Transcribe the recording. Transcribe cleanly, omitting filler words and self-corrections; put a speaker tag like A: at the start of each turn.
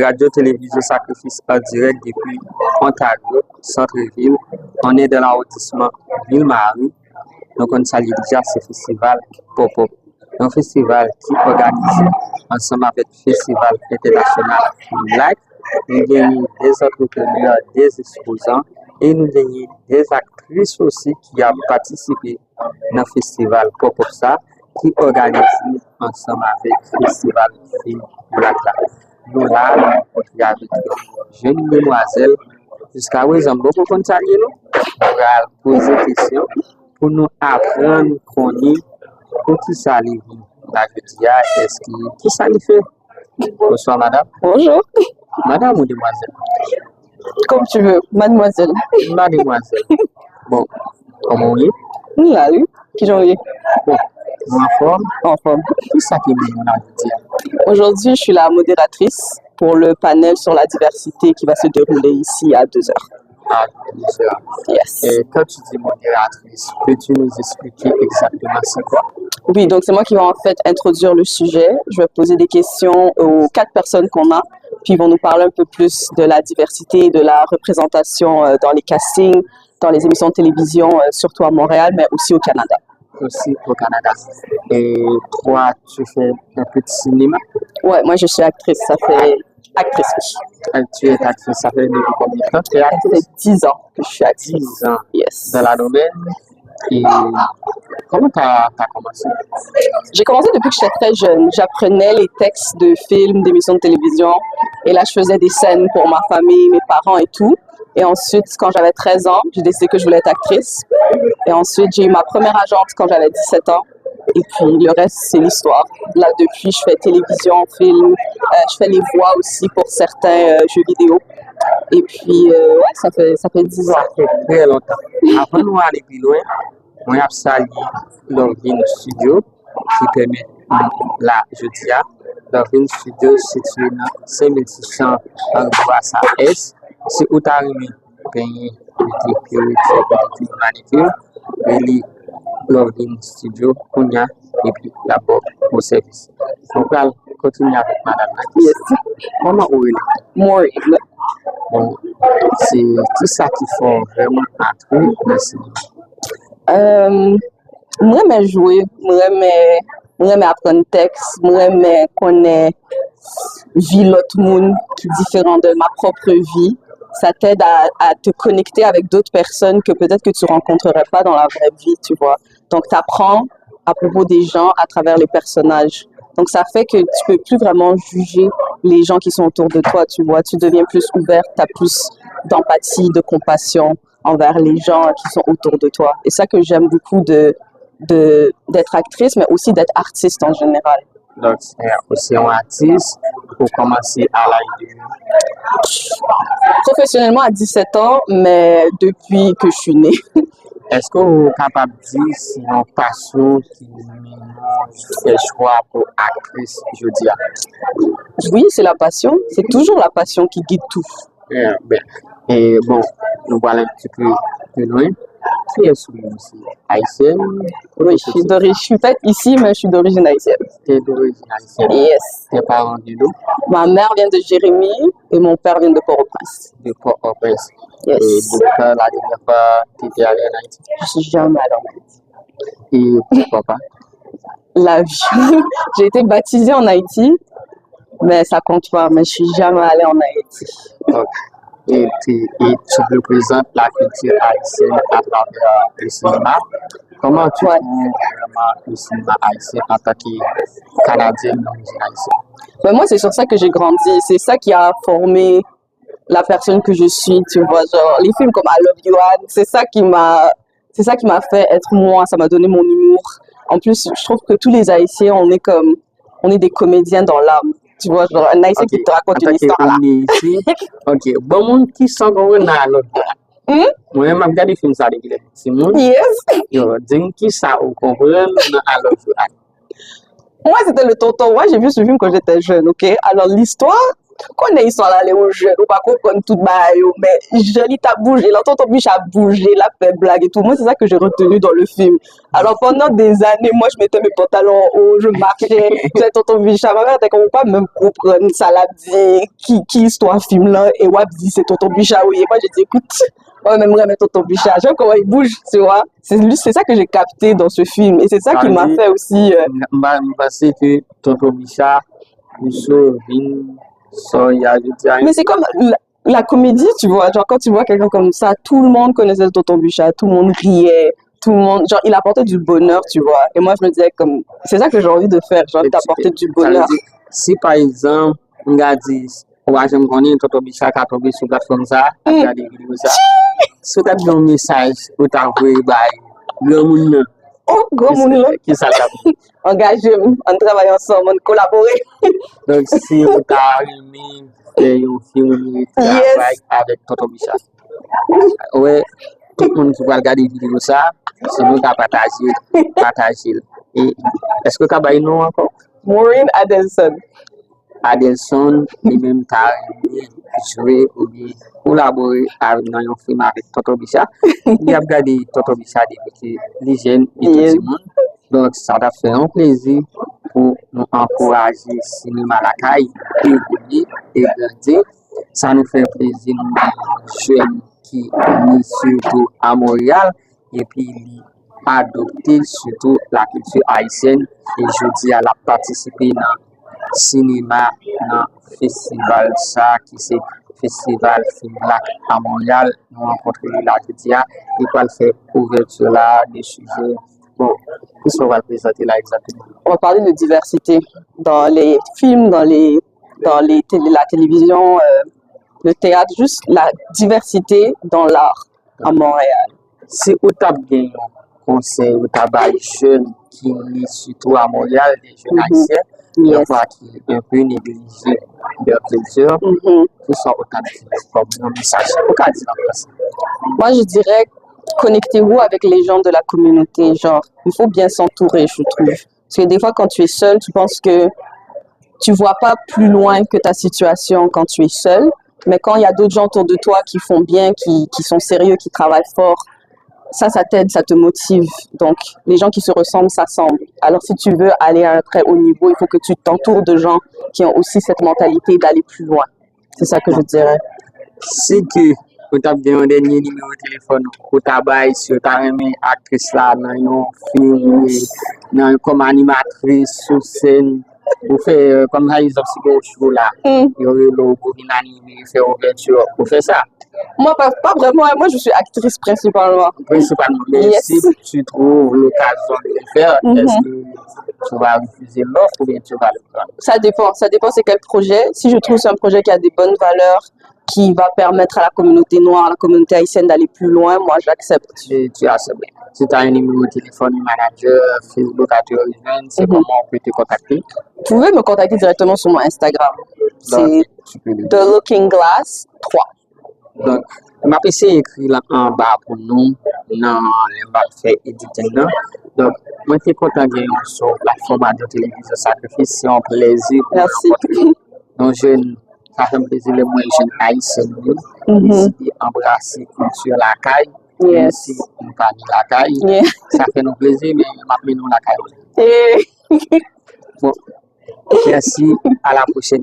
A: Radio-télévision Sacrifice en direct depuis Ontario, centre-ville. On est dans l'arrondissement Ville-Marie. Donc, on salue déjà ce festival pop-up. Un festival qui est organisé ensemble avec le Festival international Black. Nous gagnons des entrepreneurs, des exposants et nous gagnons des actrices aussi qui ont participé dans le festival pop-up ça, qui est organisé ensemble avec le Festival Film Black. Nous là, on avec une jeune demoiselle. Jusqu'à présent, beaucoup de gens nous poser des questions pour nous apprendre qu'on est pour qui ça arrive. Là, je dis, est-ce que qui ça lui fait? Bonsoir, madame.
B: Bonjour.
A: Madame ou demoiselle?
B: Comme tu veux, mademoiselle.
A: Mademoiselle. Bon, comment on est?
B: Là, oui. Qui j'en ai?
A: Bon, en forme?
B: En forme.
A: Qui ça qui est?
B: Aujourd'hui, je suis la modératrice pour le panel sur la diversité qui va se dérouler ici à 2h.
A: Ah, 2h.
B: Yes.
A: Et quand tu dis modératrice, peux-tu nous expliquer exactement c'est quoi?
B: Oui, donc c'est moi qui vais en fait introduire le sujet. Je vais poser des questions aux 4 personnes qu'on a, puis ils vont nous parler un peu plus de la diversité, de la représentation dans les castings, dans les émissions de télévision, surtout à Montréal, mais aussi au Canada.
A: Aussi au Canada. Et toi, tu fais un peu de cinéma?
B: Ouais, moi je suis actrice, ça fait actrice.
A: Tu es actrice, ça fait depuis combien de temps?
B: Ça fait 10 ans que je suis actrice.
A: 10 ans.
B: Yes.
A: Dans la domaine. Et comment tu as commencé?
B: J'ai commencé depuis que j'étais très jeune. J'apprenais les textes de films, d'émissions de télévision. Et là, je faisais des scènes pour ma famille, mes parents et tout. Et ensuite, quand j'avais 13 ans, j'ai décidé que je voulais être actrice. Et ensuite, j'ai eu ma première agente quand j'avais 17 ans. Et puis, le reste, c'est l'histoire. Là, depuis, je fais télévision, film. Je fais les voix aussi pour certains jeux vidéo. Et puis, ouais, ça fait 10 ans.
A: Ça fait très longtemps. Avant de nous aller plus loin, on a salué Lorvin Studio qui permet là, je dis à Lorvin Studio situé dans 5600 en Boassa S. C'est où tu as remis gagner le purité, manicure, et Lorvin Studio, on y a, et puis d'abord au service. Donc, on va continuer avec madame.
B: Yes.
A: Comment on est?
B: Maureen.
A: Bon, c'est tout ça qui fait vraiment entrer dans le cinéma.
B: Moi, j'aime jouer, moi, j'aime apprendre texte, moi, j'aime connaître vie l'autre monde qui est différent de ma propre vie. Ça t'aide à te connecter avec d'autres personnes que peut-être que tu rencontrerais pas dans la vraie vie, tu vois. Donc, tu apprends à propos des gens à travers les personnages. Donc, ça fait que tu peux plus vraiment juger les gens qui sont autour de toi, tu vois. Tu deviens plus ouverte, tu as plus d'empathie, de compassion envers les gens qui sont autour de toi. Et ça que j'aime beaucoup d'être actrice, mais aussi d'être artiste en général.
A: Donc, c'est aussi un artiste pour commencer à l'âge de...
B: Professionnellement à 17 ans, mais depuis que je suis née.
A: Est-ce que vous êtes capable de dire si une passion qui fait choix pour actrice, je dis?
B: Oui, c'est la passion. C'est toujours la passion qui guide tout.
A: Bien. Et bon, nous voilà un petit peu plus loin. Qui est souvent aussi haïtienne?
B: Oui, je suis faite ici, mais je suis d'origine haïtienne.
A: Tu es d'origine haïtienne?
B: Yes.
A: Tes parents du dos?
B: Ma mère vient de Jérémie et mon père vient de Port-au-Prince.
A: De Port-au-Prince.
B: Yes.
A: Et depuis la dernière fois, tu étais allé en Haïti?
B: Je suis jamais allée en Haïti.
A: Et pourquoi pas?
B: La vie. J'ai été baptisée en Haïti, mais ça compte pas. Mais je suis jamais allée en Haïti.
A: Okay. Et tu représentes la culture haïtienne à travers le cinéma. Comment tu trouves vraiment le cinéma haïtien en tant que Canadienne d'origine haïtienne?
B: Ben moi, c'est sur ça que j'ai grandi. C'est ça qui a formé la personne que je suis. Tu vois, genre les films comme I Love You Anne, c'est ça qui m'a fait être moi. Ça m'a donné mon humour. En plus, je trouve que tous les Haïtiens, on est des comédiens dans l'âme. Tu vois, genre un Haïtien qui te raconte une histoire là.
A: Ici, ok, bon monde qui sont comme un l'autre. Moi, je regarde des films ça régulièrement. C'est moi.
B: Yes.
A: Yo, dis qui ça ou comprendre dans l'autre.
B: Moi, c'était le tonton. Moi, j'ai vu ce film quand j'étais jeune, ok? Alors, l'histoire, Qu'on est histoire là, les jeunes, ou pas comprendre tout bail, mais joli t'as bougé, là, tonton biche a bougé, la fait blague et tout. Moi, c'est ça que j'ai retenu dans le film. Alors, pendant des années, moi, je mettais mes pantalons hauts, je marchais, j'ai tonton biche, ma mère était comme pas même comprendre, ça l'a dit, qui histoire film là, et wap dit, c'est tonton biche, oui. Et moi, j'ai dit, écoute, ouais, même moi, tonton biche, j'aime comment il bouge, tu vois. C'est ça que j'ai capté dans ce film, et c'est ça qui m'a fait aussi.
A: Je pense que tonton Bicha,
B: Mais c'est comme la comédie, tu vois. Genre, quand tu vois quelqu'un comme ça, tout le monde connaissait Tonton Bichat, tout le monde riait, tout le monde. Genre, il apportait du bonheur, tu vois. Et moi, je me disais, comme, c'est ça que j'ai envie de faire, j'ai envie d'apporter du bonheur.
A: Si par exemple, on a dit, ouais, je me connais, Tonton Bicha qui a tombé sur la plateforme ça, a regardé des vidéos ça. Si tu as un message, ou tu as envoyé, le monde.
B: Oh, gros moun là.
A: Qui ça t'a dit?
B: Engagé, on travaille ensemble, on collabore.
A: Donc, si on t'a remis, faire un film de travail avec Tonton Bicha. Ouais, tout le monde qui va regarder vidéo ça, c'est nous qui a partagé. Et est-ce que tu as nom encore?
B: Maureen Adelson.
A: Adelson, lui-même, tu as joué ou bien collaboré dans un film avec Tonton Bicha. Il a regardé Tonton Bicha depuis les jeunes et tout le monde. Donc, ça a fait un plaisir pour nous encourager le cinéma à la caille, évoluer et grandir. Ça nous fait plaisir, nous, jeunes qui sont surtout à Montréal et puis adopter surtout la culture haïtienne. Et je dis à la participer dans le cinéma, dans le festival, ça qui c'est festival Film Black à Montréal. Nous rencontrons la Kétia et quoi le faire ouverture là, des sujets. Bon, qu'est-ce qu'on va présenter là exactement?
B: On va parler de diversité dans les films, dans la télévision, le théâtre, juste la diversité dans l'art à Montréal.
A: Si vous avez un conseil, vous avez des jeunes qui sont surtout à Montréal, des jeunes haïtiens, je crois qui est un peu négligé leur culture, tout ça autant comme un message.
B: Moi, je dirais, connectez-vous avec les gens de la communauté. Genre, il faut bien s'entourer, je trouve. Parce que des fois, quand tu es seul, tu penses que tu vois pas plus loin que ta situation quand tu es seul. Mais quand il y a d'autres gens autour de toi qui font bien, qui sont sérieux, qui travaillent fort, ça t'aide, ça te motive. Donc, les gens qui se ressemblent s'assemblent. Alors, si tu veux aller à un très haut niveau, il faut que tu t'entoures de gens qui ont aussi cette mentalité d'aller plus loin. C'est ça que je dirais.
A: C'est que vous avez un dernier numéro de téléphone, vous avez sur ta actrice là, dans un film, comme animatrice sur scène. Vous faites comme ça, ils ont aussi show là. Il y aurait le logo inanimé, faire ouverture. Vous faites ça?
B: Moi, pas vraiment. Moi, je suis actrice principalement.
A: Principalement. Mais si tu trouves l'occasion de le faire, est-ce que tu vas refuser l'offre ou bien tu vas le faire?
B: Ça dépend. Ça dépend c'est quel projet. Si je trouve c'est un projet qui a des bonnes valeurs, qui va permettre à la communauté noire, à la communauté haïtienne d'aller plus loin, moi, j'accepte.
A: Tu acceptes. Si tu as un numéro de téléphone, manager, Facebook, c'est comment on peut te contacter?
B: Vous pouvez me contacter directement sur mon Instagram. C'est The Looking Glass 3.
A: Donc, ma PC écrit là en bas pour nous, dans les bas fait éditer. Donc, moi, je suis content de sur la plateforme de télévision Sacrifice, c'est un plaisir.
B: Merci.
A: Donc, ça fait un plaisir, les moins jeunes haïtiens, décider d'embrasser culture la caille.
B: Yes.
A: Si on parle de la caille, ça fait nous plaisir, mais maintenant la caille.
B: Yeah.
A: Bon, merci, à la prochaine.